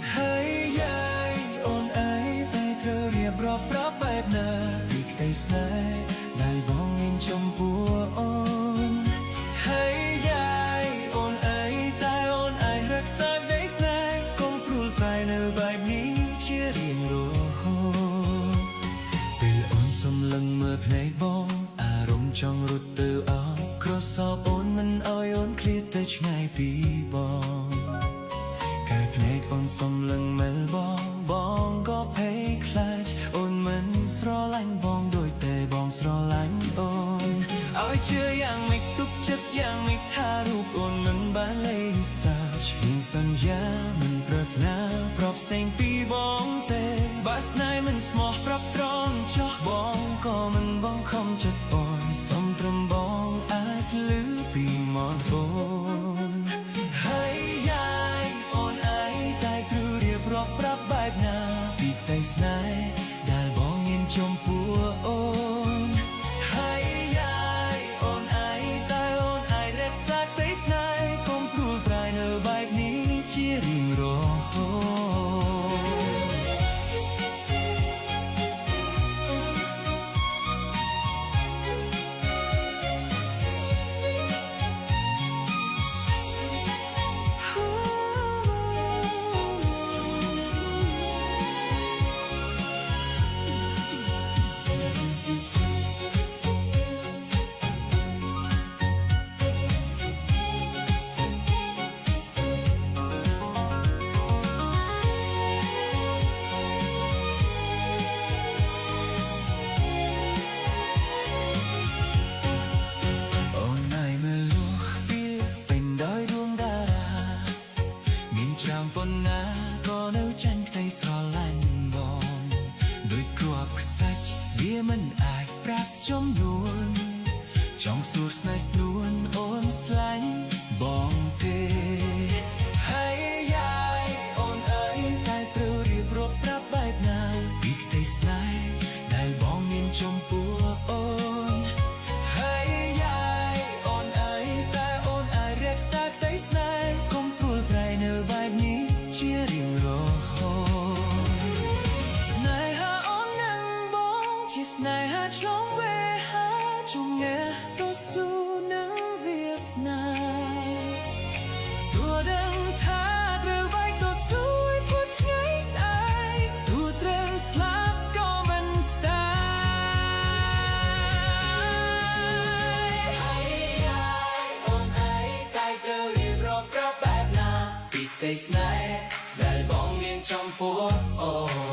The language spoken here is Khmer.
Hãy ai ôn ấy tay thơ riệp rọp rắpបែបណាពីក្តីស្នេហ៍ដែលបងមានចំពោះអូនហើយយាយអូនអីតែអូនអាចរក្សាក្តីស្នេហ៍កុំព្រួលប្រែនៅបែបនេះជារៀងរហូតពេលអូនសំឡឹងមើលភ្នែកបងអារម្មណ៍ចង់រត់ទៅអោបក្រសោបអូនមិនអោយអូនឃ្លាតទៅឆ្ងាយពីបងភ្នែកអូនសំឡឹងមើលបងក៏ភ័យខ្លាចអូនមិនស្រឡាញ់បងដូចតែបងស្រឡាញ់អូនឲ្យជឿយ៉ាងមិនទុកចិត្តយ៉ាងមិនថារូបអូនមិនបានលេងសើចសន្យាមិនប្រាថ្នាប្រាប់ផ្សេងពីបងទេបើស្នេហ៍មិនស្មោះប្រាប់ត្រង់ចោះបងក៏មិនបងខំចិត្តអូនសុំត្រឹមបងអាចលឺពីមាត់អូនហើយយាយអូនឯងតែគ្រូរៀបរាប់ប្រាប់បែបណាពីក្តីស្នេហ៍ដែលបងមានចំពោះអូនហើយយាយអូនឯងតែអូនអាចរក្សាក្តីស្នេហ៍កុំព្រួលប្រែនៅបែបនេះជារៀងរហូតប៉ុណ្ណាក៏នៅចាញ់ក្តីស្រឡាញ់បងដោយគ្រាប់ខ្សាច់វាមិនអាចប្រាប់ចំនួនចង់សួរស្នេហ៍ស្នួនអូនស្លាញ់បងទេហើយយាយអូនអើយតែត្រូវរៀបរាប់ប្រាប់បែបណាពីក្តីស្នេហ៍ដែលបងមានចំពោះអូនហើយយាយអូនអើយតែអូនអាចរក្សាក្តីស្នេហ៍កុំព្រួលប្រែនៅបែបនេះជារៀងរហូតស្នេហាអូននឹងបងជាស្នេហាឆ្លងវេហាជងែតស៊ូនឹងវាសនាទោះដឹងថាត្រូវបែកតស៊ូឲ្យពុតថ្ងៃស្អែកទោះត្រូវស្លាប់ក៏មិនស្ដាយហើយយាយអូនឯងតែត្រូវរៀបរាប់ប្រាប់បែបណាពីក្តីស្នេហ៍ដែលបងមានចំពោះអូន